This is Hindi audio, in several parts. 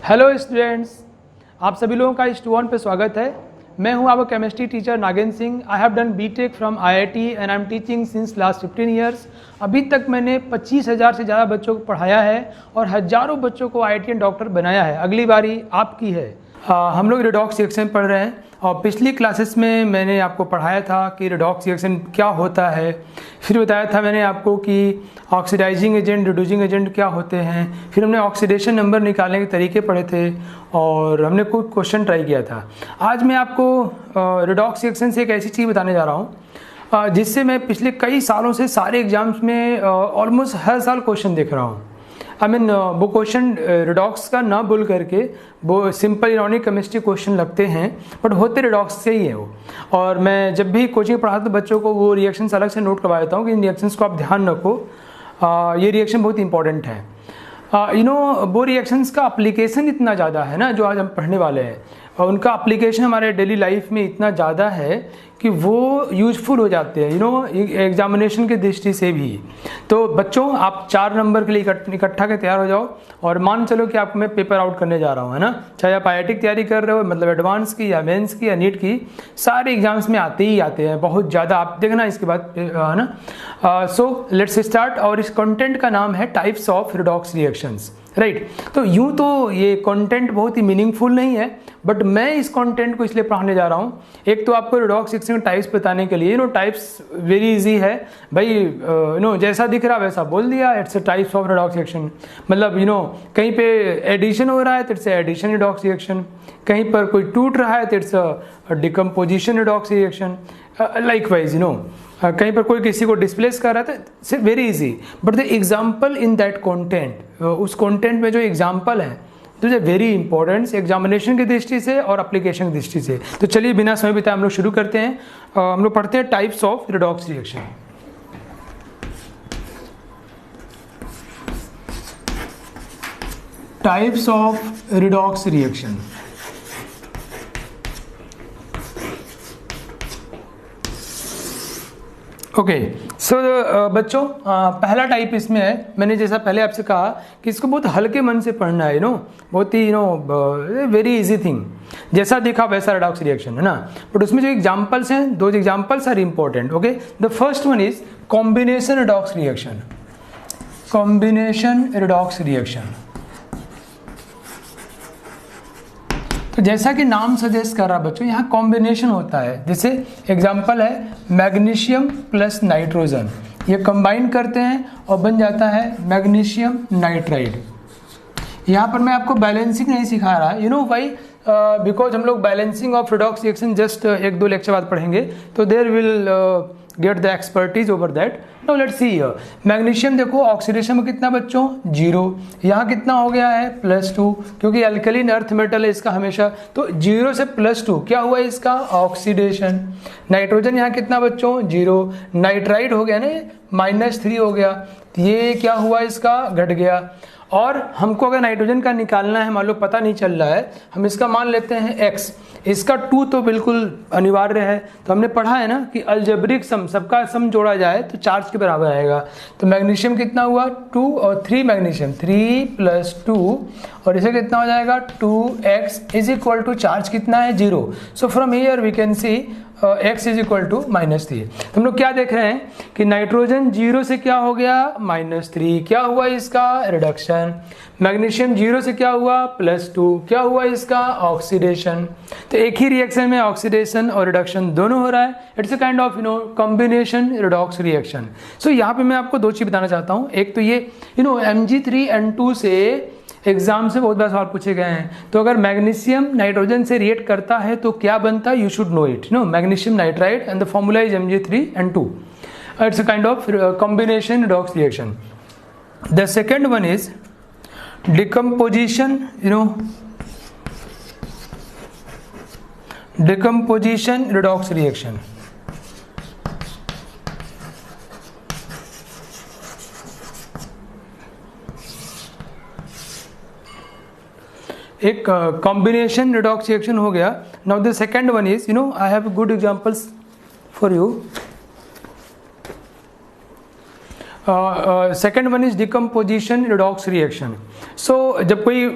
हेलो स्टूडेंट्स, आप सभी लोगों का इस टू पे स्वागत है। मैं हूं आपका chemistry teacher Nagendra Singh. I have done BTech from IIT and I am teaching since last 15 years. अभी तक मैंने 25,000 से ज़्यादा बच्चों को पढ़ाया है और हज़ारों बच्चों को आईआईटीएन डॉक्टर बनाया है। अगली बारी आपकी है। हम लोग रिडॉक्स रिएक्शन पढ़ रहे हैं और पिछली क्लासेस में मैंने आपको पढ़ाया था कि रिडॉक्स रिएक्शन क्या होता है। फिर बताया था मैंने आपको कि ऑक्सीडाइजिंग एजेंट, रिड्यूसिंग एजेंट क्या होते हैं। फिर हमने ऑक्सीडेशन नंबर निकालने के तरीके पढ़े थे और हमने कुछ क्वेश्चन ट्राई किया था। आज मैं आपको रिडॉक्स रिएक्शन से एक ऐसी चीज़ बताने जा रहा हूँ जिससे मैं पिछले कई सालों से सारे एग्जाम्स में ऑलमोस्ट हर साल क्वेश्चन देख रहा हूँ। वो क्वेश्चन रिडॉक्स का ना बोल करके वो सिंपल इनऑर्गेनिक केमिस्ट्री क्वेश्चन लगते हैं, बट होते रिडॉक्स से ही है वो। और मैं जब भी कोचिंग पढ़ाता हूँ बच्चों को वो रिएक्शंस अलग से नोट करवा देता हूँ कि इन रिएक्शंस को आप ध्यान रखो, ये रिएक्शन बहुत इंपॉर्टेंट है। वो रिएक्शंस का एप्लीकेशन इतना ज़्यादा है ना जो आज हम पढ़ने वाले हैं, और उनका एप्लीकेशन हमारे डेली लाइफ में इतना ज़्यादा है कि वो यूजफुल हो जाते हैं एग्जामिनेशन की दृष्टि से भी। तो बच्चों, आप 4 नंबर के लिए इकट्ठा के तैयार हो जाओ और मान चलो कि आपको मैं पेपर आउट करने जा रहा हूँ, है ना। चाहे आप आईआईटी की तैयारी कर रहे हो, मतलब एडवांस की या मेंस की या नीट की, सारे एग्जाम्स में आते ही आते हैं बहुत ज़्यादा। आप देखना इसके बाद, है ना। So let's start. और इस कंटेंट का नाम है types of redox reactions, right. तो यूँ तो ये कंटेंट बहुत ही मीनिंगफुल नहीं है, बट मैं इस कंटेंट को इसलिए पढ़ाने जा रहा हूँ। एक तो आपको रिडॉक्स रिएक्शन टाइप्स बताने के लिए, टाइप्स वेरी इजी है भाई। जैसा दिख रहा वैसा बोल दिया, it's a types of redox reaction. मतलब कहीं पे एडिशन हो रहा है तो इट्स एडिशन रिडॉक्स रिएक्शन, कहीं पर कोई टूट रहा है तो it's a decomposition redox reaction. Likewise कहीं पर कोई किसी को डिस्प्लेस कर रहा था, सिर्फ very easy. But the example in that content, उस कंटेंट में जो एग्जाम्पल है तो इज वेरी इंपॉर्टेंट एग्जामिनेशन की दृष्टि से और एप्लीकेशन की दृष्टि से। तो चलिए बिना समय बिताए हम लोग शुरू करते हैं। हम लोग पढ़ते हैं types of redox reaction. Types of redox reaction. Okay, so बच्चों, पहला टाइप इसमें है, मैंने जैसा पहले आपसे कहा कि इसको बहुत हल्के मन से पढ़ना है, बहुत ही वेरी इजी थिंग। जैसा दिखा वैसा रिडॉक्स रिएक्शन, है ना। बट उसमें जो एग्जांपल्स हैं, दो examples are important. Okay, the first one is combination redox reaction. Combination redox reaction, तो जैसा कि नाम सजेस्ट कर रहा है बच्चों, यहाँ कॉम्बिनेशन होता है। जैसे एग्जांपल है मैग्नीशियम प्लस नाइट्रोजन, ये कंबाइन करते हैं और बन जाता है मैग्नीशियम नाइट्राइड। यहाँ पर मैं आपको बैलेंसिंग नहीं सिखा रहा, वाई, बिकॉज हम लोग balancing of redox reaction just 1-2 lecture बाद पढ़ेंगे, तो there will get the expertise over that. Now let's see here, magnesium देखो ऑक्सीडेशन में कितना बच्चों 0, यहाँ कितना हो गया है +2, क्योंकि अल्कलीन अर्थ मेटल है इसका हमेशा, तो 0 से +2 क्या हुआ इसका ऑक्सीडेशन। नाइट्रोजन यहाँ कितना बच्चों 0, नाइट्राइड हो गया ना, -3 हो गया, ये क्या हुआ इसका घट गया। और हमको अगर नाइट्रोजन का निकालना है, मान लो पता नहीं चल रहा है, हम इसका मान लेते हैं x, इसका 2 तो बिल्कुल अनिवार्य है। तो हमने पढ़ा है ना कि अलजेब्रिक सम, सबका सम जोड़ा जाए तो चार्ज के बराबर आएगा। तो मैग्नीशियम कितना हुआ 2 और 3 मैग्नीशियम 3 + 2, और इसे कितना हो जाएगा 2x is equal to charge कितना है 0। So from here we can see x is equal to -3। तो हम लोग क्या देख रहे हैं कि नाइट्रोजन 0 से क्या हो गया -3, क्या हुआ इसका रिडक्शन। मैग्नीशियम 0 से क्या हुआ +2, क्या हुआ इसका ऑक्सीडेशन। तो एक ही रिएक्शन में ऑक्सीडेशन और रिडक्शन दोनों हो रहा है। It's a kind of combination redox reaction. So यहाँ पे मैं आपको 2 चीज़ बताना चाहता हूँ। एक तो ये Mg3N2 से एग्जाम से बहुत बार सवाल पूछे गए हैं। तो अगर मैग्नीशियम नाइट्रोजन से रिएक्ट करता है तो क्या बनता है, you should know it, magnesium nitride and the formula is Mg3N2। It's a kind of combination redox reaction. The second one is decomposition, decomposition redox reaction। एक कॉम्बिनेशन रिडॉक्स रिएक्शन हो गया। Now the second one is, I have good examples for you. Second one is decomposition redox reaction. सो जब कोई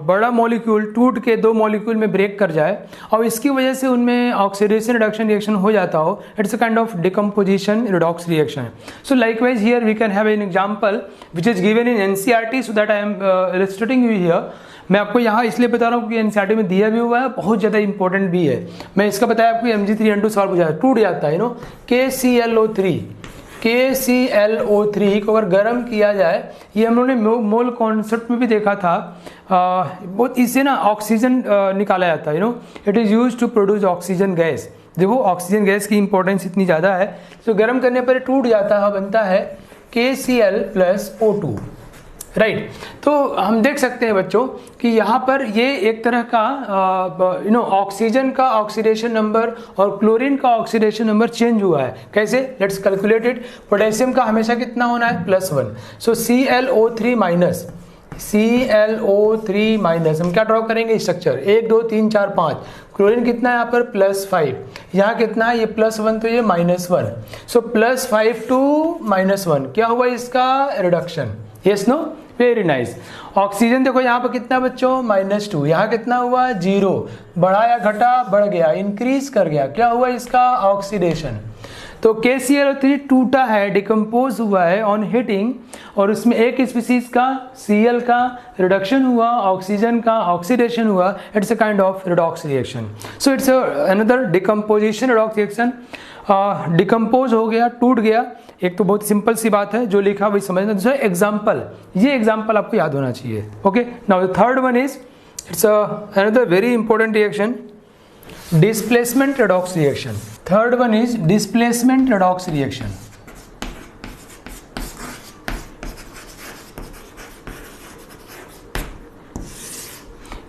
बड़ा मॉलिक्यूल टूट के दो मॉलिक्यूल में ब्रेक कर जाए और इसकी वजह से उनमें ऑक्सीडेशन रिडक्शन रिएक्शन हो जाता हो, it's a kind of decomposition redox reaction. So likewise here we can have an example which is given in NCERT, so that I am illustrating you here. मैं आपको यहाँ इसलिए बता रहा हूँ कि एनसीईआरटी में दिया भी हुआ है, बहुत ज़्यादा इंपॉर्टेंट भी है. मैं इसका बताया आपको Mg3N2 सॉल्व हो जाता है, टूट जाता है KClO3 को अगर गर्म किया जाए, ये हम लोगों ने मोल कॉन्सेप्ट में भी देखा था. बहुत इससे ना ऑक्सीजन निकाला जाता है. It is use to produce oxygen gas. देखो ऑक्सीजन गैस की इंपॉर्टेंस इतनी ज़्यादा है, तो गर्म करने पर टूट जाता है, बनता है KCl+O2. राइट. तो हम देख सकते हैं बच्चों कि यहाँ पर ये एक तरह का ऑक्सीजन का ऑक्सीडेशन नंबर और क्लोरीन का ऑक्सीडेशन नंबर चेंज हुआ है. कैसे? Let's calculate it. पोटेशियम का हमेशा कितना होना है? +1. सो ClO3 माइनस हम क्या ड्रॉ करेंगे? स्ट्रक्चर 1 2 3 4 5. क्लोरीन कितना है यहाँ पर? +5. यहाँ कितना है? ये +1 तो ये -1. सो +5 to -1 क्या हुआ इसका? Reduction. Yes no? Very nice. Oxygen देखो यहाँ पर कितना बच्चों? -2. यहाँ कितना हुआ? 0. बढ़ा या घटा? बढ़ गया, इंक्रीज कर गया. क्या हुआ इसका? ऑक्सीडेशन. तो KClO3 टूटा है, डिकम्पोज हुआ है ऑन हीटिंग, और उसमें एक स्पीसीज का Cl का रिडक्शन हुआ, ऑक्सीजन का ऑक्सीडेशन हुआ. It's a kind of redox reaction. So it's another decomposition redox reaction. Decompose हो गया, टूट गया. एक तो बहुत सिंपल सी बात है, जो लिखा वही समझना. दूसरा एग्जाम्पल, ये एग्जाम्पल आपको याद होना चाहिए. Okay. Now the third one is, it's another very important reaction, displacement redox reaction. Third one is displacement redox reaction.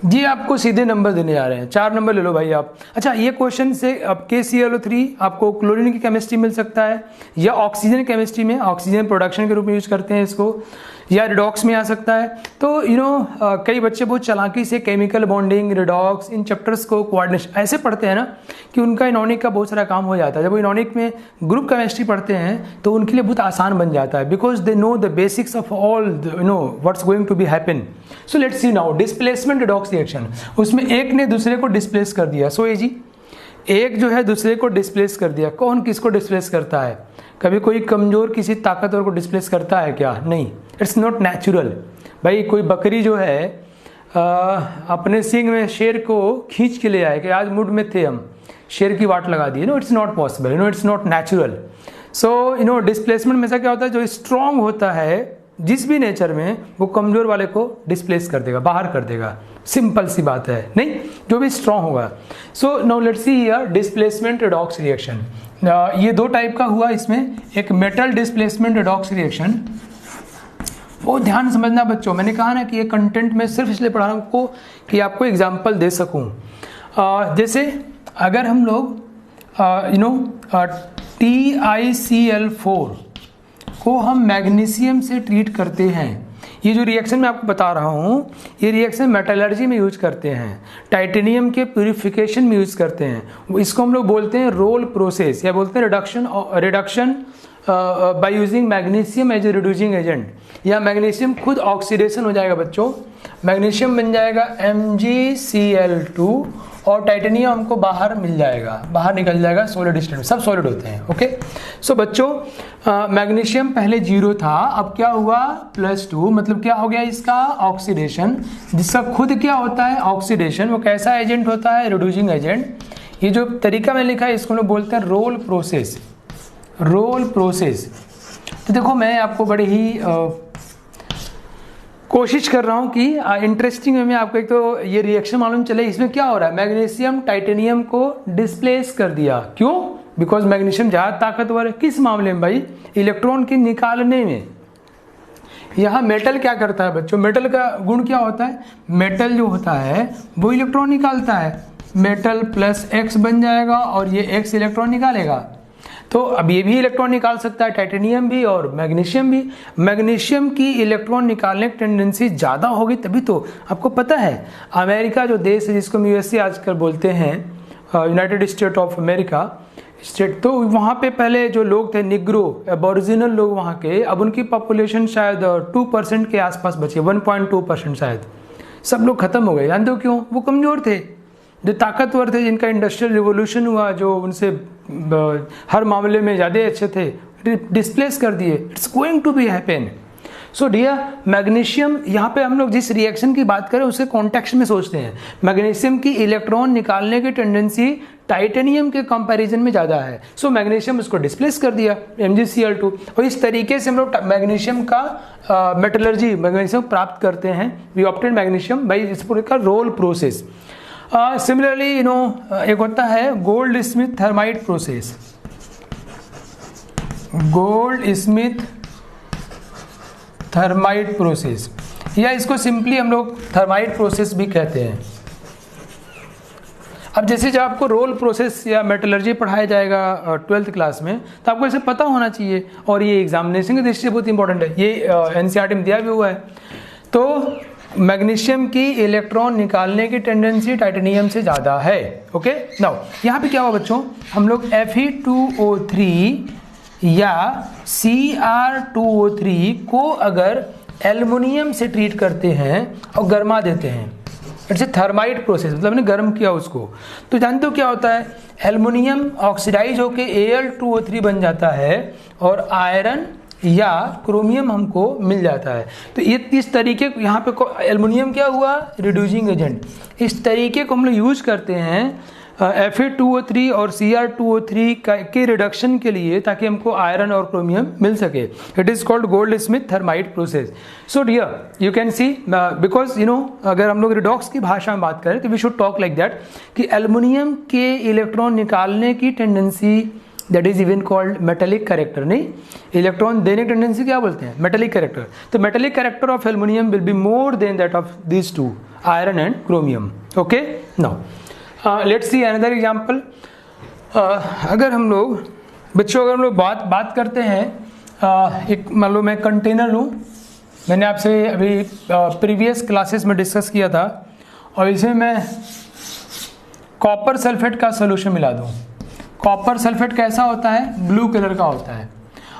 जी आपको सीधे नंबर देने जा रहे हैं, 4 नंबर ले लो भाई आप. अच्छा, ये क्वेश्चन से अब KClO3 आपको क्लोरीन की केमिस्ट्री मिल सकता है, या ऑक्सीजन केमिस्ट्री में, ऑक्सीजन प्रोडक्शन के रूप में यूज करते हैं इसको, या रिडॉक्स में आ सकता है. तो कई बच्चे बहुत चालाकी से केमिकल बॉन्डिंग, रिडॉक्स, इन चैप्टर्स को कोऑर्डिनेशन ऐसे पढ़ते हैं ना कि उनका इनॉर्गेनिक का बहुत सारा काम हो जाता है. जब वो इनॉर्गेनिक में ग्रुप केमिस्ट्री पढ़ते हैं तो उनके लिए बहुत आसान बन जाता है, because they know the basics of all what's going to be happen. So let's see now displacement redox reaction. उसमें एक ने दूसरे को डिस्प्लेस कर दिया. सो जी एक जो है दूसरे को डिस्प्लेस कर दिया. कौन किसको डिस्प्लेस करता है? कभी कोई कमजोर किसी ताकतवर को डिस्प्लेस करता है क्या? नहीं. It's not natural. भाई कोई बकरी जो है अपने सींग में शेर को खींच के ले आए कि आज मूड में थे हम, शेर की वाट लगा दी. It's not possible. It's not natural. So displacement में ऐसा क्या होता है, जो स्ट्रांग होता है जिस भी नेचर में, वो कमजोर वाले को डिस्प्लेस कर देगा, बाहर कर देगा. सिंपल सी बात है, नहीं, जो भी स्ट्रांग होगा. So now let's see here displacement redox reaction. ये 2 टाइप का हुआ इसमें. एक मेटल डिस्प्लेसमेंट रिडॉक्स रिएक्शन. वो ध्यान समझना बच्चों, मैंने कहा ना कि ये कंटेंट में सिर्फ इसलिए पढ़ा रहा हूँ आपको कि आपको एग्जाम्पल दे सकूँ. जैसे अगर हम लोग TiCl4 को हम मैग्नीशियम से ट्रीट करते हैं. ये जो रिएक्शन मैं आपको बता रहा हूँ, ये रिएक्शन मेटलर्जी में यूज करते हैं, टाइटेनियम के प्यूरिफिकेशन में यूज करते हैं. इसको हम लोग बोलते हैं रोल प्रोसेस, या बोलते हैं reduction by using magnesium as a reducing agent. या मैग्नीशियम खुद ऑक्सीडेशन हो जाएगा बच्चों, मैग्नीशियम बन जाएगा MgCl2, और टाइटेनियम हमको बाहर मिल जाएगा, बाहर निकल जाएगा सॉलिड स्टेट. सब सॉलिड होते हैं. ओके. सो बच्चों मैग्नीशियम पहले 0 था, अब क्या हुआ? +2. मतलब क्या हो गया इसका? ऑक्सीडेशन. जिसका खुद क्या होता है? ऑक्सीडेशन. वो कैसा एजेंट होता है? Reducing agent. ये जो तरीका मैंने लिखा है इसको लोग बोलते हैं रोल प्रोसेस. Role process. तो देखो मैं आपको बड़े ही कोशिश कर रहा हूँ कि इंटरेस्टिंग वे में आपको एक तो ये रिएक्शन मालूम चले. इसमें क्या हो रहा है? मैग्नीशियम टाइटेनियम को डिस्प्लेस कर दिया. क्यों? बिकॉज मैग्नीशियम ज़्यादा ताकतवर है. किस मामले में भाई? इलेक्ट्रॉन के निकालने में. यहाँ मेटल क्या करता है बच्चों? मेटल का गुण क्या होता है? मेटल जो होता है वो इलेक्ट्रॉन निकालता है. मेटल +X बन जाएगा और ये X इलेक्ट्रॉन निकालेगा. तो अब ये भी इलेक्ट्रॉन निकाल सकता है, टाइटेनियम भी और मैग्नीशियम भी. मैग्नीशियम की इलेक्ट्रॉन निकालने की टेंडेंसी ज़्यादा होगी, तभी तो आपको पता है अमेरिका जो देश है जिसको हम USA आजकल बोलते हैं, United state of America, state. तो वहाँ पे पहले जो लोग थे निग्रो एबोरिजिनल लोग वहाँ के, अब उनकी पॉपुलेशन शायद 2% के आसपास बची, 1.2% शायद। सब लोग खत्म हो गए। जानते हो क्यों? वो कमज़ोर थे। जो ताकतवर थे, जिनका इंडस्ट्रियल रिवोल्यूशन हुआ, जो उनसे हर मामले में ज़्यादा अच्छे थे, डिस्प्लेस कर दिए। It's going to be happen. So dear, magnesium, यहाँ पे हम लोग जिस रिएक्शन की बात करें उसके कॉन्टेक्स्ट में सोचते हैं। मैग्नीशियम की इलेक्ट्रॉन निकालने की टेंडेंसी टाइटेनियम के कंपैरिजन में ज़्यादा है। सो मैग्नीशियम उसको डिस्प्लेस कर दिया, MgCl2। और इस तरीके से हम लोग मैग्नीशियम का मेटलर्जी, मैग्नीशियम प्राप्त करते हैं। वी ऑब्टेन मैग्नीशियम बाई इस पूरे का रोल प्रोसेस। सिमिलरली एक होता है gold smith thermite process. Gold smith thermite process, या इसको सिंपली हम लोग थर्माइट प्रोसेस भी कहते हैं। अब जैसे जब आपको रोल प्रोसेस या मेटलर्जी पढ़ाया जाएगा 12th क्लास में, तो आपको इसे पता होना चाहिए, और ये एग्जामिनेशन की दृष्टि से बहुत इंपॉर्टेंट है। ये NCERT में दिया भी हुआ है। तो मैग्नीशियम की इलेक्ट्रॉन निकालने की टेंडेंसी टाइटेनियम से ज़्यादा है। ओके, नाउ यहाँ पे क्या हुआ बच्चों, हम लोग Fe2O3 या Cr2O3 को अगर एल्युमिनियम से ट्रीट करते हैं और गर्मा देते हैं, इट्स ए थर्माइट प्रोसेस, मतलब हमने गर्म किया उसको, तो जानते हो क्या होता है? एल्युमिनियम ऑक्सीडाइज होके Al2O3 बन जाता है और आयरन या क्रोमियम हमको मिल जाता है। तो ये इस तरीके यहाँ पे एल्युमिनियम क्या हुआ? Reducing agent. इस तरीके को हम लोग यूज करते हैं Fe2O3 और Cr2O3 के रिडक्शन के लिए, ताकि हमको आयरन और क्रोमियम मिल सके। It is called gold smith thermite process. So dear, you can see, because अगर हम लोग रिडॉक्स की भाषा में बात करें तो we should talk like that कि एल्युमिनियम के इलेक्ट्रॉन निकालने की tendency, that is even called metallic character. नहीं, इलेक्ट्रॉन देने की टेंडेंसी क्या बोलते हैं? Metallic character. तो metallic character of aluminium will be more than that of this two, iron and chromium. Okay, now let's see another example. अगर हम लोग बच्चों, अगर हम लोग बात करते हैं, एक मान लो मैं कंटेनर लूँ, मैंने आपसे अभी प्रीवियस क्लासेस में डिस्कस किया था, और इसमें मैं कॉपर सल्फेट का सोल्यूशन मिला दूँ। कॉपर सल्फेट कैसा होता है? ब्लू कलर का होता है।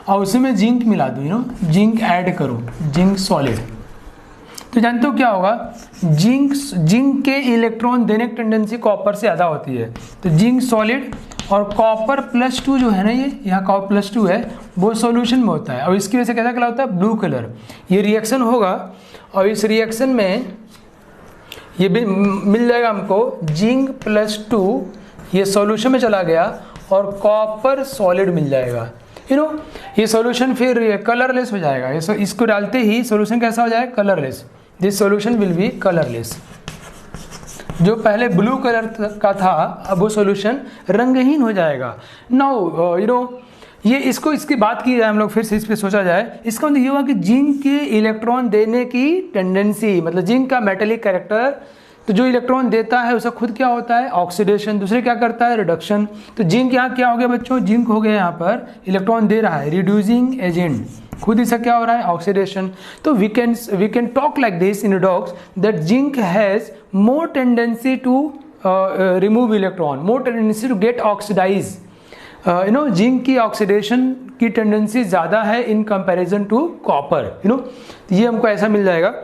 और उसी में जिंक मिला दूँ, जिंक ऐड करूँ, जिंक सॉलिड, तो जानते हो क्या होगा? जिंक के इलेक्ट्रॉन देने की टेंडेंसी कॉपर से ज़्यादा होती है। तो जिंक सॉलिड और कॉपर +2 जो है ना, ये यहाँ कॉपर +2 है, वो सॉल्यूशन में होता है, और इसकी वजह से कैसा कलर होता है? Blue colour. ये रिएक्शन होगा, और इस रिएक्शन में ये भी मिल जाएगा हमको, जिंक +2 ये सॉल्यूशन में चला गया और कॉपर सॉलिड मिल जाएगा। ये सॉल्यूशन फिर कलरलेस हो जाएगा। इसको डालते ही सॉल्यूशन कैसा हो जाएगा? Colourless. This solution will be colourless. जो पहले ब्लू कलर का था, अब वो सॉल्यूशन रंगहीन हो जाएगा। नाउ ये इसकी बात की जाए, हम लोग फिर से इस पर सोचा जाए, इसका मतलब ये हुआ कि जिंक के इलेक्ट्रॉन देने की टेंडेंसी, मतलब जिंक का मेटेलिक कैरेक्टर, तो जो इलेक्ट्रॉन देता है उसका खुद क्या होता है? ऑक्सीडेशन। दूसरे क्या करता है? रिडक्शन। तो जिंक यहाँ क्या हो गया बच्चों? जिंक हो गया यहाँ पर इलेक्ट्रॉन दे रहा है, रिड्यूसिंग एजेंट। खुद इसका क्या हो रहा है? ऑक्सीडेशन। तो we can talk like this in redox that zinc has more tendency to remove electron, more tendency to get oxidize. Zinc की ऑक्सीडेशन की टेंडेंसी ज़्यादा है इन कंपैरिजन टू कॉपर। ये हमको ऐसा मिल जाएगा।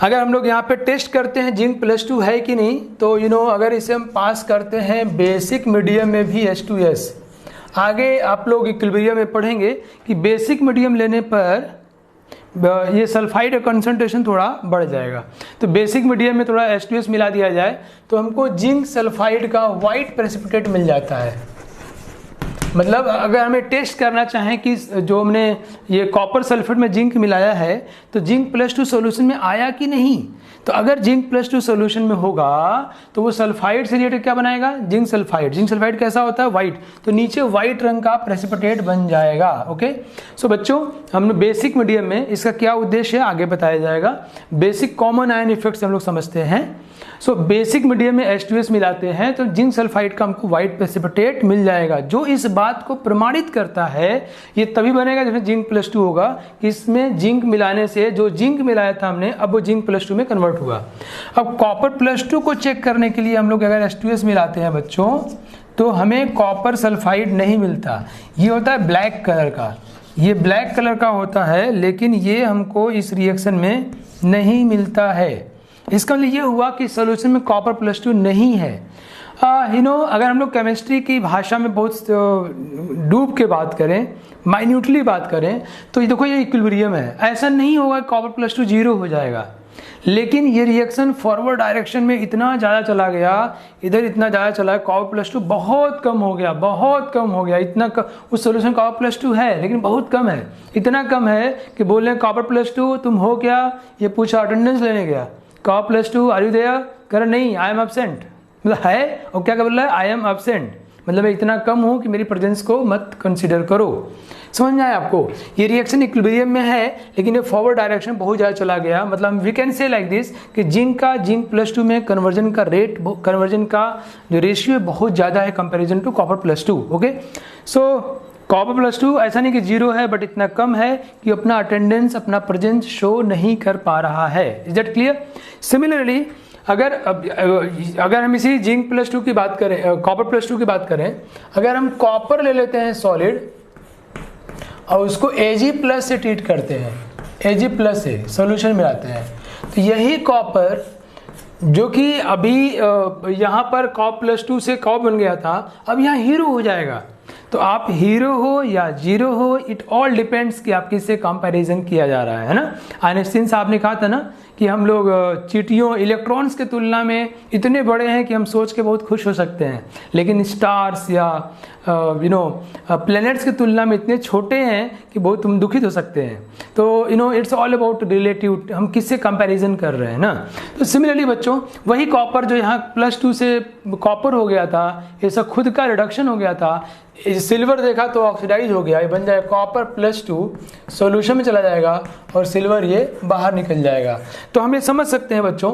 अगर हम लोग यहाँ पे टेस्ट करते हैं जिंक +2 है कि नहीं, तो अगर इसे हम पास करते हैं बेसिक मीडियम में भी H2S, आगे आप लोग इक्विलिब्रियम में पढ़ेंगे कि बेसिक मीडियम लेने पर ये सल्फाइड का कंसंट्रेशन थोड़ा बढ़ जाएगा। तो बेसिक मीडियम में थोड़ा H2S मिला दिया जाए तो हमको जिंक सल्फाइड का वाइट प्रेसिपिटेट मिल जाता है। मतलब अगर हमें टेस्ट करना चाहें कि जो हमने ये कॉपर सल्फेट में जिंक मिलाया है तो जिंक +2 सॉल्यूशन में आया कि नहीं, तो अगर जिंक +2 सॉल्यूशन में होगा तो वो सल्फाइड से रिलेटेड क्या बनाएगा? Zinc sulphide. जिंक सल्फाइड कैसा होता है? वाइट। तो नीचे वाइट रंग का प्रेसिपिटेट बन जाएगा। ओके, सो बच्चों हमने बेसिक मीडियम में इसका क्या उद्देश्य है आगे बताया जाएगा। बेसिक कॉमन आयन इफेक्ट्स हम लोग समझते हैं। सो बेसिक मीडियम में H2S मिलाते हैं तो जिंक सल्फाइड का हमको वाइट प्रेसिपिटेट मिल जाएगा, जो इस बात को प्रमाणित करता है। ये तभी बनेगा जब जिंक +2 होगा, कि इसमें जिंक मिलाने से जो जिंक मिलाया था हमने अब वो जिंक +2 में कन्वर्ट हुआ। अब कॉपर +2 को चेक करने के लिए हम लोग अगर H2S मिलाते हैं बच्चों तो हमें कॉपर सल्फाइड नहीं मिलता। ये होता है ब्लैक कलर का, ये ब्लैक कलर का होता है, लेकिन ये हमको इस रिएक्शन में नहीं मिलता है। इसका मतलब ये हुआ कि सोल्यूशन में कॉपर +2 नहीं है। अगर हम लोग केमिस्ट्री की भाषा में बहुत डूब के बात करें, माइन्यूटली बात करें, तो ये देखो ये इक्विलिब्रियम है। ऐसा नहीं होगा कॉपर +2 0 हो जाएगा, लेकिन ये रिएक्शन फॉरवर्ड डायरेक्शन में इतना ज़्यादा चला गया, इधर इतना ज़्यादा चला, कॉपर +2 बहुत कम हो गया, बहुत कम हो गया। उस सोल्यूशन कॉपर +2 है लेकिन बहुत कम है, इतना कम है कि बोले कॉपर +2 तुम हो क्या, ये पूछा अटेंडेंस लेने गया, कॉपर +2 आर यू देयर, कर नहीं आई एम एब्सेंट, मतलब है, और क्या बोल रहा है आई एम एब्सेंट, मतलब मैं इतना कम हूँ कि मेरी प्रेजेंस को मत कंसीडर करो। समझ में आया आपको? ये रिएक्शन इक्विलिब्रियम में है, लेकिन ये फॉरवर्ड डायरेक्शन बहुत ज़्यादा चला गया। मतलब we can say like this कि जिंक +2 में कन्वर्जन का रेट, कन्वर्जन का जो रेशियो है बहुत ज़्यादा है comparison to copper +2। Okay, so copper +2 ऐसा नहीं कि 0 है, बट इतना कम है कि अपना अटेंडेंस, अपना प्रेजेंस शो नहीं कर पा रहा है। Is that clear? सिमिलरली अगर हम इसी जिंक +2 की बात करें, कॉपर +2 की बात करें, अगर हम कॉपर ले लेते हैं सॉलिड और उसको Ag+ से ट्रीट करते हैं, Ag+ से सॉल्यूशन मिलाते हैं, तो यही कॉपर जो कि अभी यहाँ पर कॉपर +2 से कॉप बन गया था, अब यहाँ हीरो हो जाएगा। तो आप हीरो हो या 0 हो, इट ऑल डिपेंड्स कि आप किससे कंपैरिजन किया जा रहा है ना। आइंस्टीन साहब ने कहा था ना कि हम लोग चींटियों, इलेक्ट्रॉन्स के तुलना में इतने बड़े हैं कि हम सोच के बहुत खुश हो सकते हैं, लेकिन स्टार्स या प्लैनेट्स की तुलना में इतने छोटे हैं कि बहुत हम दुखित हो सकते हैं। तो इट्स ऑल अबाउट रिलेटिव, हम किससे कंपैरिजन कर रहे हैं ना। तो सिमिलरली बच्चों, वही कॉपर जो यहाँ +2 से कॉपर हो गया था, ऐसा खुद का रिडक्शन हो गया था, सिल्वर देखा तो ऑक्सीडाइज हो गया, ये बन जाएगा कॉपर +2 सॉल्यूशन में चला जाएगा और सिल्वर ये बाहर निकल जाएगा। तो हम ये समझ सकते हैं बच्चों,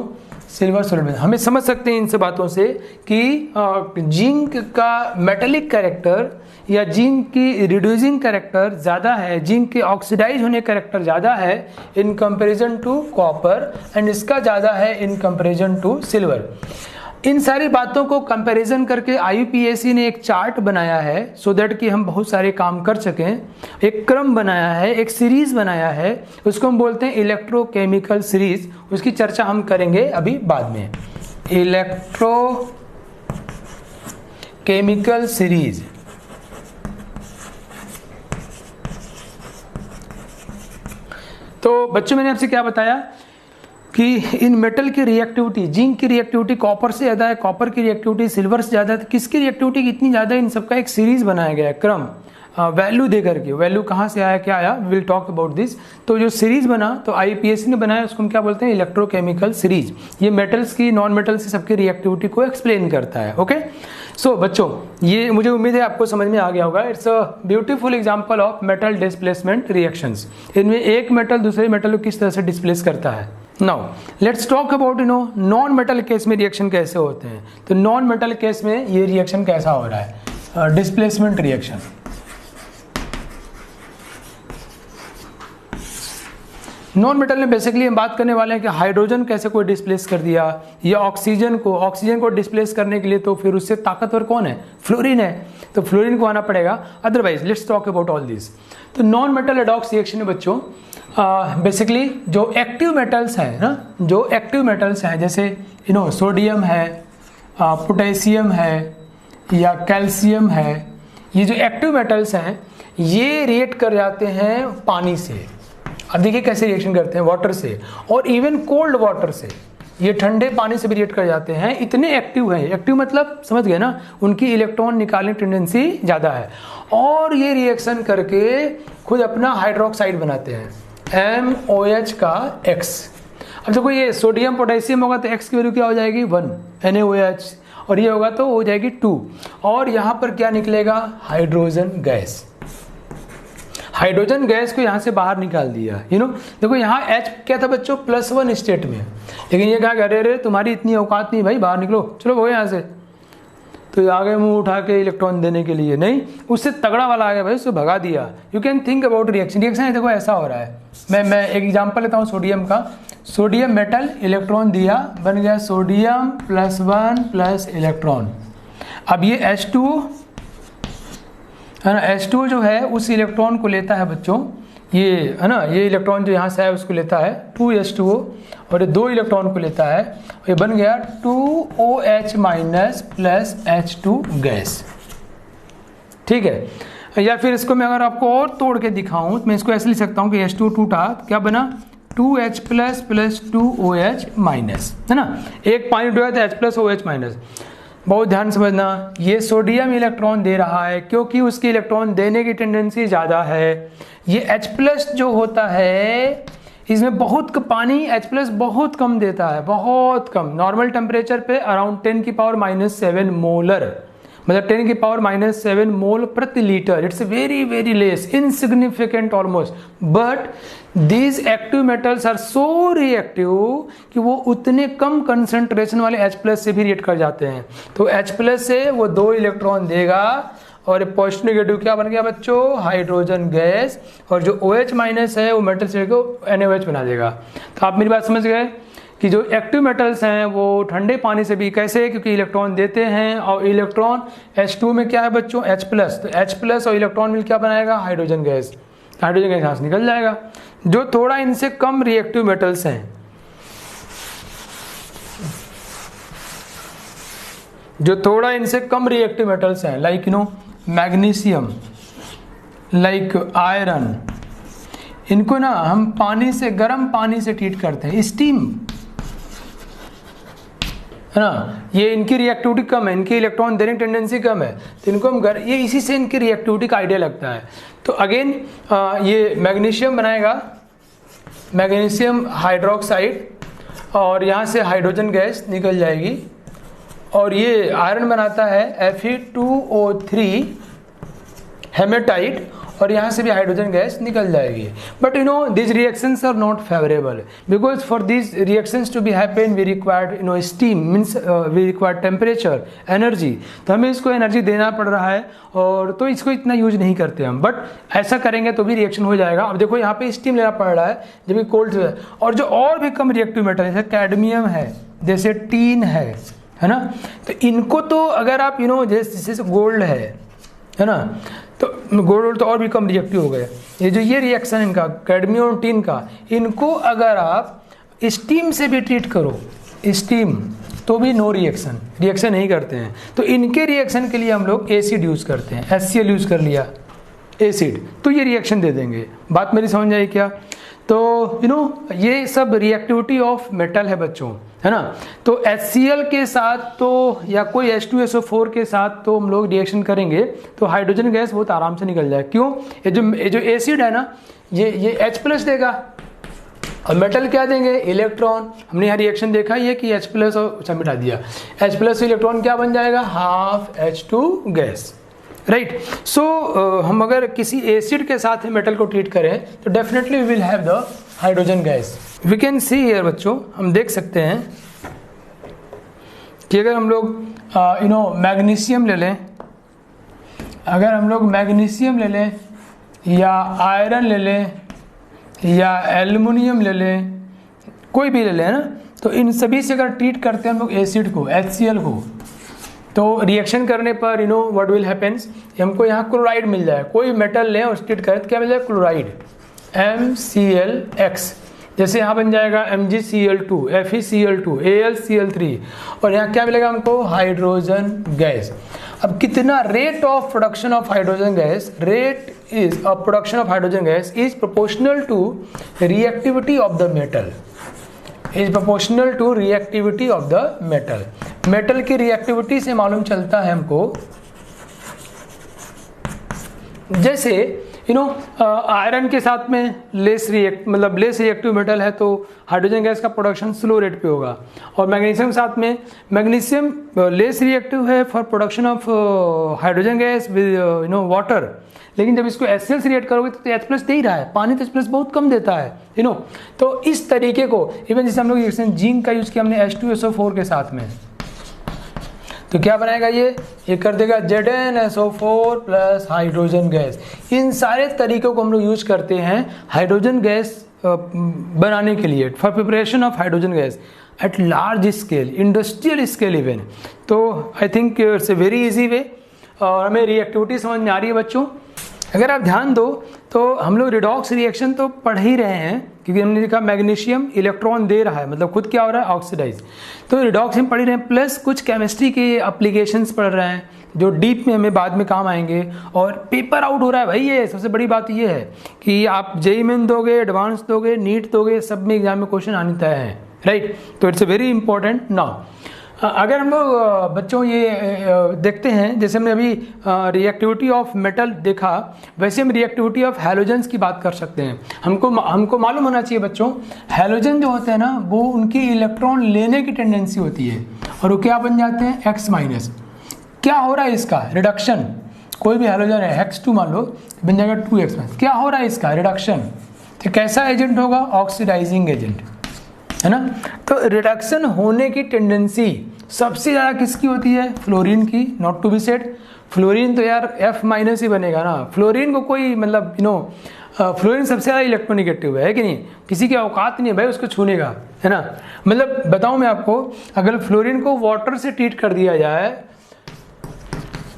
सिल्वर सॉल्यूट में हमें समझ सकते हैं इन सब बातों से कि जिंक का मेटेलिक कैरेक्टर या जिंक की रिड्यूसिंग कैरेक्टर ज़्यादा है, जिंक के ऑक्सीडाइज होने कैरेक्टर ज़्यादा है in comparison to copper, and इसका ज़्यादा है इन कंपैरिजन टू सिल्वर। इन सारी बातों को कंपैरिजन करके IUPAC ने एक चार्ट बनाया है सो दैट कि हम बहुत सारे काम कर सकें। एक क्रम बनाया है, एक सीरीज बनाया है, उसको हम बोलते हैं इलेक्ट्रोकेमिकल सीरीज। उसकी चर्चा हम करेंगे अभी बाद में। इलेक्ट्रोकेमिकल सीरीज, तो बच्चों मैंने आपसे क्या बताया कि इन मेटल की रिएक्टिविटी, जिंक की रिएक्टिविटी कॉपर से ज़्यादा है, कॉपर की रिएक्टिविटी सिल्वर से ज़्यादा है, किसकी रिएक्टिविटी कितनी ज़्यादा है, इन सबका एक सीरीज बनाया गया है, क्रम, वैल्यू दे करके। वैल्यू कहाँ से आया, क्या आया, विल टॉक अबाउट दिस। तो जो सीरीज बना, तो IUPAC ने बनाया, उसको हम क्या बोलते हैं, इलेक्ट्रोकेमिकल सीरीज। ये मेटल्स की, नॉन मेटल्स की सबकी रिएक्टिविटी को एक्सप्लेन करता है। ओके, सो बच्चों ये मुझे उम्मीद है आपको समझ में आ गया होगा। It's a beautiful example of metal displacement reactions. इनमें एक मेटल दूसरे मेटल को किस तरह से डिस्प्लेस करता है। Now let's talk about non metal case में रिएक्शन कैसे होते हैं। तो नॉन मेटल केस में ये रिएक्शन कैसा हो रहा है, डिस्प्लेसमेंट रिएक्शन। नॉन मेटल में बेसिकली हम बात करने वाले हैं कि हाइड्रोजन कैसे कोई डिस्प्लेस कर दिया, या ऑक्सीजन को डिस्प्लेस करने के लिए तो फिर उससे ताकतवर कौन है, फ्लोरीन है, तो फ्लोरीन को आना पड़ेगा। Otherwise let's talk about all this. तो नॉन मेटल एडॉक्स रिएक्शन में बच्चों बेसिकली जो एक्टिव मेटल्स हैं ना, जो एक्टिव मेटल्स हैं जैसे सोडियम है, पोटेशियम है या कैल्शियम है, ये जो एक्टिव मेटल्स हैं ये रिएक्ट कर जाते हैं पानी से। अब देखिए कैसे रिएक्शन करते हैं, वाटर से, और इवन कोल्ड वाटर से, ये ठंडे पानी से भी रिएक्ट कर जाते हैं। इतने एक्टिव हैं, एक्टिव मतलब समझ गए ना, उनकी इलेक्ट्रॉन निकालने की टेंडेंसी ज़्यादा है, और ये रिएक्शन करके खुद अपना हाइड्रोक्साइड बनाते हैं, MOH का X। अब देखो ये सोडियम पोटेशियम होगा तो X की वैल्यू क्या हो जाएगी 1, NaOH, और ये होगा तो हो जाएगी 2, और यहाँ पर क्या निकलेगा, हाइड्रोजन गैस। हाइड्रोजन गैस को यहाँ से बाहर निकाल दिया, देखो यहाँ H क्या था बच्चों, +1 स्टेट में, लेकिन ये कहा अरे तुम्हारी इतनी औकात नहीं भाई, बाहर निकलो, चलो वो यहाँ से, तो आगे मुंह उठा के इलेक्ट्रॉन देने के लिए नहीं, उससे तगड़ा वाला आ गया भाई, उसको भगा दिया। You can think about reaction देखो ऐसा हो रहा है। मैं एक एग्जांपल लेता हूँ सोडियम का। सोडियम मेटल, इलेक्ट्रॉन दिया, बन गया सोडियम +1 प्लस इलेक्ट्रॉन। अब ये H2O है ना, H2O जो है उस इलेक्ट्रॉन को लेता है बच्चों, ये है ना, ये इलेक्ट्रॉन जो यहाँ से है उसको लेता है 2H2O, और ये 2 इलेक्ट्रॉन को लेता है, ये बन गया 2OH minus plus H2 gas. ठीक है, या फिर इसको मैं अगर आपको और तोड़ के दिखाऊं तो मैं इसको ऐसे लिख सकता हूँ कि H2 टूटा, क्या बना 2H plus plus 2OH minus, है ना, एक पानी डूबा तो H प्लस OH माइनस। बहुत ध्यान समझना, ये सोडियम इलेक्ट्रॉन दे रहा है क्योंकि उसकी इलेक्ट्रॉन देने की टेंडेंसी ज़्यादा है। ये H प्लस जो होता है इसमें बहुत पानी H प्लस बहुत कम देता है, बहुत कम, नॉर्मल टेम्परेचर पे अराउंड 10⁻⁷ मोलर, मतलब 10⁻⁷ मोल प्रति litre. It's very very less, insignificant almost, but these active metals are so reactive कि वो उतने कम कंसंट्रेशन वाले H प्लस से भी रिएक्ट कर जाते हैं। तो H प्लस से वो 2 इलेक्ट्रॉन देगा और पॉजिटिव नेगेटिव क्या बन गया बच्चों, हाइड्रोजन गैस, और जो OH माइनस है वो मेटल से को NaOH बना देगा। तो आप मेरी बात समझ गए कि जो एक्टिव मेटल्स हैं वो ठंडे पानी से भी, कैसे, क्योंकि इलेक्ट्रॉन देते हैं, और इलेक्ट्रॉन H2 में क्या है बच्चों, H प्लस, तो H प्लस और इलेक्ट्रॉन मिल क्या बनाएगा, हाइड्रोजन गैस, हाइड्रोजन गैस यहाँ से निकल जाएगा। जो थोड़ा इनसे कम रिएक्टिव मेटल्स हैं, जो थोड़ा इनसे कम रिएक्टिव मेटल्स हैं, लाइक मैग्नीशियम, लाइक आयरन, इनको ना हम पानी से, गर्म पानी से ट्रीट करते हैं, स्टीम, है ना, ये इनकी रिएक्टिविटी कम है, इनकी इलेक्ट्रॉन देने की टेंडेंसी कम है, तो इनको हम ये इसी से इनकी रिएक्टिविटी का आइडिया लगता है। तो अगेन ये मैग्नीशियम बनाएगा, मैग्नीशियम हाइड्रोक्साइड, और यहाँ से हाइड्रोजन गैस निकल जाएगी, और ये आयरन बनाता है Fe2O3 हेमेटाइट, और यहाँ से भी हाइड्रोजन गैस निकल जाएगी। But these reactions are not favorable because for these reactions to be happen we required steam, means we require temperature, energy, तो हमें इसको एनर्जी देना पड़ रहा है, और तो इसको इतना यूज नहीं करते हम, बट ऐसा करेंगे तो भी रिएक्शन हो जाएगा। अब देखो यहाँ पे स्टीम लेना पड़ रहा है जब कोल्ड, और जो और भी कम रिएक्टिव मेटल जैसे कैडमियम है, जैसे टीन है ना, तो इनको तो अगर आप जैसे गोल्ड है ना, तो गोल्ड तो और भी कम रिएक्टिव हो गए। ये रिएक्शन इनका कैडमियम और टीन का, इनको अगर आप स्टीम से भी ट्रीट करो, स्टीम, तो भी नो रिएक्शन नहीं करते हैं। तो इनके रिएक्शन के लिए हम लोग एसिड यूज करते हैं, HCl यूज कर लिया एसिड, तो ये रिएक्शन दे देंगे। बात मेरी समझ आई क्या? तो ये सब रिएक्टिविटी ऑफ मेटल है बच्चों, है ना। तो HCl के साथ तो, या कोई H2SO4 के साथ तो हम लोग रिएक्शन करेंगे तो हाइड्रोजन गैस बहुत आराम से निकल जाए। क्यों? ये जो एसिड है ना, ये H प्लस देगा, और मेटल क्या देंगे, इलेक्ट्रॉन। हमने यहाँ रिएक्शन देखा ही है कि H प्लस, और अच्छा मिटा दिया, H प्लस इलेक्ट्रॉन क्या बन जाएगा, हाफ H2 गैस, राइट। सो हम अगर किसी एसिड के साथ मेटल को ट्रीट करें तो definitely we will have the hydrogen gas. We can see here बच्चों, हम देख सकते हैं कि अगर हम लोग मैग्नीशियम ले लें, अगर हम लोग मैग्नीशियम ले लें, या आयरन ले लें, या एल्युमिनियम ले लें, कोई भी ले लें ना, तो इन सभी से अगर ट्रीट करते हैं हम लोग एसिड को, HCl को, तो रिएक्शन करने पर व्हाट विल हैपेंस, हमको यहाँ क्लोराइड मिल जाए। कोई मेटल लें और ट्रीट करें तो क्या मिल जाए, क्लोराइड, MClX। जैसे यहाँ बन जाएगा MgCl2, FeCl2, AlCl3, और यहाँ क्या मिलेगा हमको, हाइड्रोजन गैस। अब कितना rate of production of hydrogen gas, rate is of production of hydrogen gas is proportional to reactivity of the metal, is proportional to reactivity of the metal. Metal की रिएक्टिविटी से मालूम चलता है हमको, जैसे आयरन के साथ में लेस रिएक्टिव मेटल है तो हाइड्रोजन गैस का प्रोडक्शन स्लो रेट पे होगा, और मैग्नीशियम के साथ में, मैग्नीशियम लेस रिएक्टिव है for production of hydrogen gas with water, लेकिन जब इसको HCl से रिएक्ट करोगे तो H प्लस दे ही रहा है, पानी तो H प्लस बहुत कम देता है तो इस तरीके को, इवन जैसे हम लोग रिएक्शन जिंक का यूज किया हमने H2SO4 के साथ में, तो क्या बनाएगा, ये कर देगा ZnSO4 प्लस हाइड्रोजन गैस। इन सारे तरीकों को हम लोग यूज करते हैं हाइड्रोजन गैस बनाने के लिए, for preparation of hydrogen gas. at large scale, industrial scale even. तो I think it's a very easy way. और हमें रिएक्टिविटी समझ में आ रही है बच्चों। अगर आप ध्यान दो तो हम लोग रिडॉक्स रिएक्शन तो पढ़ ही रहे हैं, क्योंकि हमने देखा मैग्नीशियम इलेक्ट्रॉन दे रहा है, मतलब खुद क्या हो रहा है, ऑक्सीडाइज। तो रिडॉक्स हम पढ़ ही रहे हैं, प्लस कुछ केमिस्ट्री के एप्लीकेशंस पढ़ रहे हैं जो डीप में हमें बाद में काम आएंगे। और पेपर आउट हो रहा है भाई, ये सबसे बड़ी बात ये है कि आप जेईई मेन दोगे, एडवांस दोगे, नीट दोगे, सब में एग्जाम में क्वेश्चन आने तय है, राइट। तो it's a very important. Now अगर हम लोग बच्चों ये देखते हैं, जैसे हमने अभी रिएक्टिविटी ऑफ मेटल देखा, वैसे हम रिएक्टिविटी ऑफ हैलोजेंस की बात कर सकते हैं। हमको मालूम होना चाहिए बच्चों, हैलोजन जो होते हैं ना, वो उनकी इलेक्ट्रॉन लेने की टेंडेंसी होती है, और वो क्या बन जाते हैं, X माइनस। क्या हो रहा है इसका, रिडक्शन। कोई भी हैलोजन है X2 मान लो, बन जाएगा 2X माइनस। क्या हो रहा है इसका, रिडक्शन। तो कैसा एजेंट होगा, ऑक्सीडाइजिंग एजेंट, है ना। तो रिडक्शन होने की टेंडेंसी सबसे ज़्यादा किसकी होती है, फ्लोरीन की। Not to be said, fluorine तो यार F माइनस ही बनेगा ना। फ्लोरीन को कोई मतलब फ्लोरीन सबसे ज़्यादा इलेक्ट्रोनिगेटिव है कि नहीं, किसी की औकात नहीं है भाई उसको छूने का, है ना। मतलब बताऊँ मैं आपको, अगर फ्लोरीन को वाटर से ट्रीट कर दिया जाए,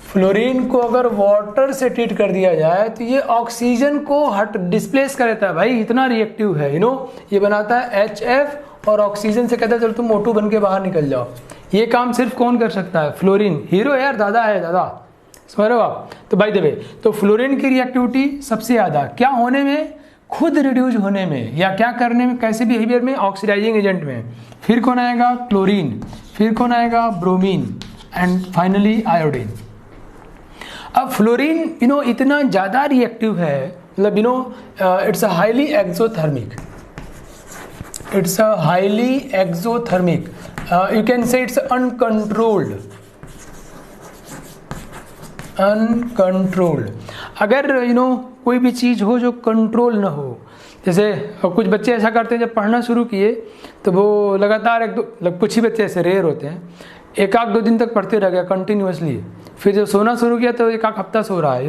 फ्लोरीन को अगर वाटर से ट्रीट कर दिया जाए तो ये ऑक्सीजन को डिस्प्लेस कर देता है भाई, इतना रिएक्टिव है। ये बनाता है HF और ऑक्सीजन से कहता है चलो तुम O2 बन के बाहर निकल जाओ। ये काम सिर्फ कौन कर सकता है, फ्लोरीन। हीरो यार, दादा है, दादा, समझ रहे हो आप। तो बाय द वे, तो फ्लोरीन की रिएक्टिविटी सबसे ज़्यादा क्या होने में, खुद रिड्यूस होने में, या क्या करने में, कैसे बिहेवियर में, ऑक्सीडाइजिंग एजेंट में। फिर कौन आएगा, क्लोरीन। फिर कौन आएगा, ब्रोमीन, एंड फाइनली आयोडीन। अब फ्लोरीन इतना ज़्यादा रिएक्टिव है, मतलब it's a highly exothermic, it's a highly exothermic, you can say it's uncontrolled. अगर कोई भी चीज़ हो जो कंट्रोल ना हो, जैसे कुछ बच्चे ऐसा करते हैं, जब पढ़ना शुरू किए तो वो लगातार कुछ ही बच्चे ऐसे रेयर होते हैं, 1-2 दिन तक पढ़ते रह गया कंटिन्यूसली। फिर जब सोना शुरू किया तो 1 हफ्ता सो रहा है,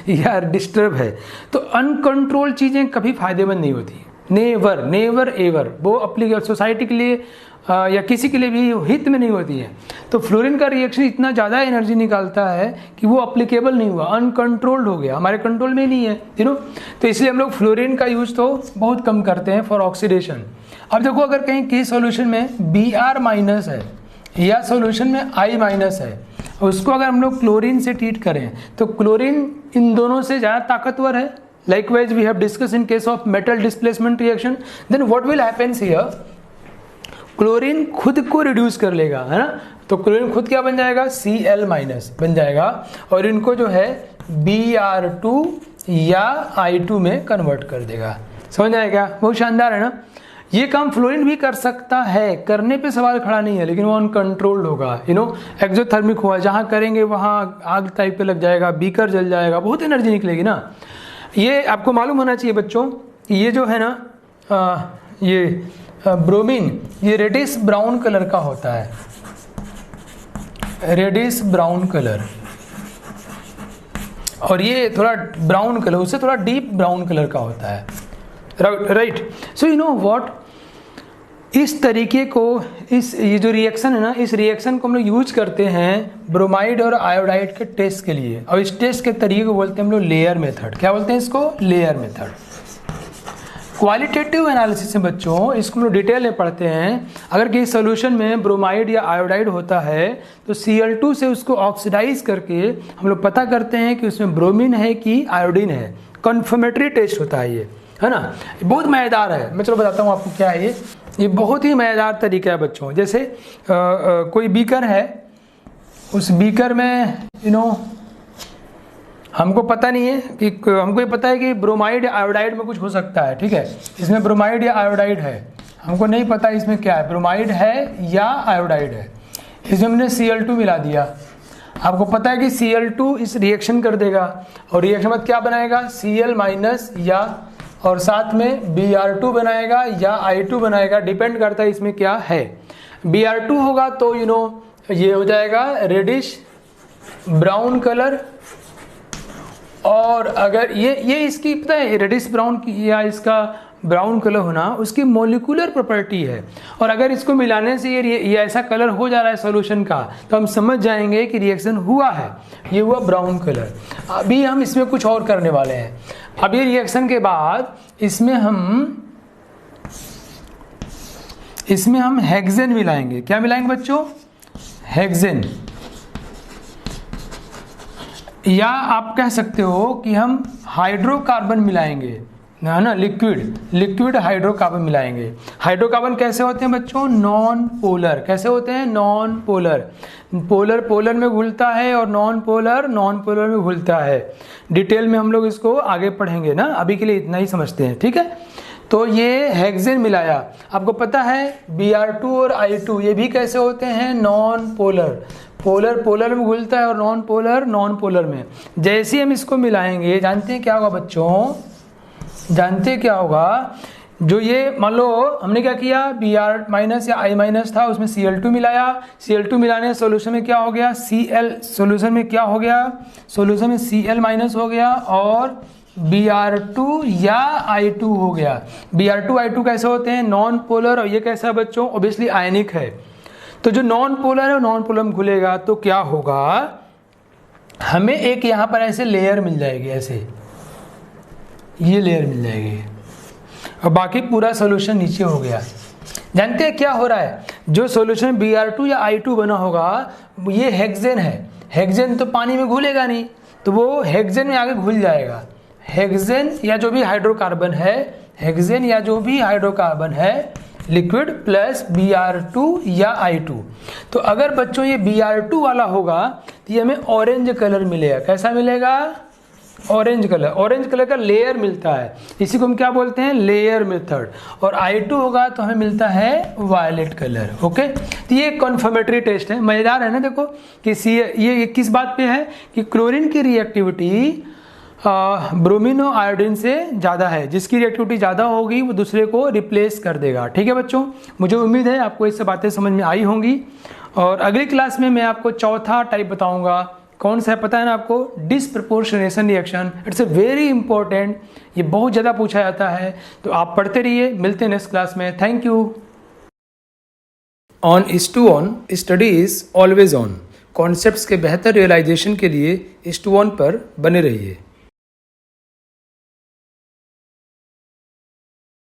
यार डिस्टर्ब है। तो अनकंट्रोल चीज़ें कभी फायदेमंद नहीं होती, नेवर नेवर एवर। वो अपनी सोसाइटी के लिए या किसी के लिए भी हित में नहीं होती है। तो फ्लोरीन का रिएक्शन इतना ज़्यादा एनर्जी निकालता है कि वो अप्लीकेबल नहीं हुआ, अनकंट्रोल्ड हो गया, हमारे कंट्रोल में नहीं है, तो इसलिए हम लोग फ्लोरीन का यूज़ तो बहुत कम करते हैं फॉर ऑक्सीडेशन। अब देखो, अगर कहीं के सॉल्यूशन में Br माइनस है या सॉल्यूशन में I माइनस है, उसको अगर हम लोग क्लोरीन से ट्रीट करें तो क्लोरीन इन दोनों से ज़्यादा ताकतवर है। Likewise we have discuss in case of metal displacement reaction, then what will happens here, chlorine खुद को रिड्यूस कर लेगा, है ना। तो क्लोरीन खुद क्या बन जाएगा, Cl माइनस बन जाएगा, और इनको जो है Br2 या I2 में कन्वर्ट कर देगा। समझ आएगा, बहुत शानदार है ना। ये काम फ्लोरीन भी कर सकता है, करने पे सवाल खड़ा नहीं है, लेकिन वो अनकंट्रोल्ड होगा, एक्सोथर्मिक हुआ, जहाँ करेंगे वहाँ आग टाइप पे लग जाएगा, बीकर जल जाएगा, बहुत एनर्जी निकलेगी ना। ये आपको मालूम होना चाहिए बच्चों, ये जो है ना ये ब्रोमीन, ये रेडिश ब्राउन कलर का होता है, रेडिश ब्राउन कलर, और ये थोड़ा ब्राउन कलर, उससे थोड़ा डीप ब्राउन कलर का होता है, right. So you know what, इस तरीके को, ये जो रिएक्शन है ना, इस रिएक्शन को हम लोग यूज करते हैं ब्रोमाइड और आयोडाइड के टेस्ट के लिए, और इस टेस्ट के तरीके को बोलते हैं हम लोग लेयर मेथड। क्या बोलते हैं इसको, लेयर मेथड। क्वालिटेटिव एनालिसिस में बच्चों इसको हम लोग डिटेल में पढ़ते हैं। अगर किसी सोल्यूशन में ब्रोमाइड या आयोडाइड होता है तो Cl2 से उसको ऑक्सीडाइज करके हम लोग पता करते हैं कि उसमें ब्रोमीन है कि आयोडीन है। कन्फर्मेटरी टेस्ट होता है ये, है ना। बहुत मज़ेदार है, मैं चलो बताता हूँ आपको क्या है ये बहुत ही मज़ेदार तरीका है बच्चों। जैसे कोई बीकर है, उस बीकर में हमको पता नहीं है कि, हमको ये पता है कि ब्रोमाइड या आयोडाइड में कुछ हो सकता है, ठीक है। इसमें ब्रोमाइड या आयोडाइड है, हमको नहीं पता इसमें क्या है, ब्रोमाइड है या आयोडाइड है। इसमें हमने Cl2 मिला दिया, आपको पता है कि Cl2 इस रिएक्शन कर देगा, और रिएक्शन बाद क्या बनाएगा, Cl माइनस, या और साथ में Br2 बनाएगा या I2 बनाएगा, डिपेंड करता है इसमें क्या है। Br2 होगा तो ये हो जाएगा रेडिश ब्राउन कलर, और अगर ये इसकी पता है रेडिश ब्राउन की या इसका ब्राउन कलर होना उसकी मोलिकुलर प्रॉपर्टी है। और अगर इसको मिलाने से ये ऐसा कलर हो जा रहा है सॉल्यूशन का, तो हम समझ जाएंगे कि रिएक्शन हुआ है, ये हुआ ब्राउन कलर। अभी हम इसमें कुछ और करने वाले हैं। अब ये रिएक्शन के बाद इसमें हम हेक्सेन मिलाएंगे। क्या मिलाएंगे बच्चों? हेक्सेन, या आप कह सकते हो कि हम हाइड्रोकार्बन मिलाएंगे, है ना, लिक्विड हाइड्रोकार्बन मिलाएंगे। हाइड्रोकार्बन कैसे होते हैं बच्चों? Non polar. कैसे होते हैं? Non polar. पोलर पोलर में घुलता है और नॉन पोलर में घुलता है। डिटेल में हम लोग इसको आगे पढ़ेंगे ना, अभी के लिए इतना ही समझते हैं, ठीक है। तो ये हेक्सेन मिलाया। आपको पता है Br2 और I2 ये भी कैसे होते हैं? Non polar. पोलर पोलर में घुलता है और नॉन पोलर में। जैसे ही हम इसको मिलाएंगे, जानते हैं क्या होगा बच्चों? जानते क्या होगा? जो ये मान लो हमने क्या किया, Br माइनस या I माइनस था, उसमें Cl2 मिलाया। Cl2 मिलाने सोल्यूशन में क्या हो गया? Cl। सोल्यूशन में क्या हो गया? सोल्यूशन में Cl माइनस हो गया और Br2 या I2 हो गया। Br2 I2 कैसे होते हैं? Non polar. और ये कैसा है बच्चों? ऑब्वियसली आयनिक है। तो जो नॉन पोलर है नॉन पोलर में घुलेगा तो क्या होगा? हमें एक यहाँ पर ऐसे लेयर मिल जाएगी, ऐसे ये लेयर मिल जाएगी और बाकी पूरा सॉल्यूशन नीचे हो गया। जानते हैं क्या हो रहा है? जो सॉल्यूशन Br2 या I2 बना होगा ये हेक्सेन है। हेक्सेन तो पानी में घुलेगा नहीं, तो वो हेक्सेन में आगे घुल जाएगा। हेक्सेन या जो भी हाइड्रोकार्बन है, लिक्विड प्लस Br2 या I2। तो अगर बच्चों ये Br2 वाला होगा तो ये हमें ऑरेंज कलर मिलेगा। कैसा मिलेगा? ऑरेंज कलर का लेयर मिलता है। इसी को हम क्या बोलते हैं? Layer method. और I2 होगा तो हमें मिलता है वायलेट कलर। ओके, तो ये कन्फर्मेटरी टेस्ट है, मजेदार है ना। देखो कि ये किस बात पे है कि क्लोरीन की रिएक्टिविटी ब्रोमीनो आयोडीन से ज़्यादा है। जिसकी रिएक्टिविटी ज़्यादा होगी वो दूसरे को रिप्लेस कर देगा। ठीक है बच्चों, मुझे उम्मीद है आपको ये सब बातें समझ में आई होंगी। और अगली क्लास में मैं आपको चौथा टाइप बताऊंगा। कौन सा है पता है ना आपको? Disproportionation reaction. It's a very important, ये बहुत ज़्यादा पूछा जाता है। तो आप पढ़ते रहिए, मिलते हैं नेक्स्ट क्लास में। Thank you. On H2ON study is always on. Concepts के बेहतर रियलाइजेशन के लिए H2ON पर बने रहिए।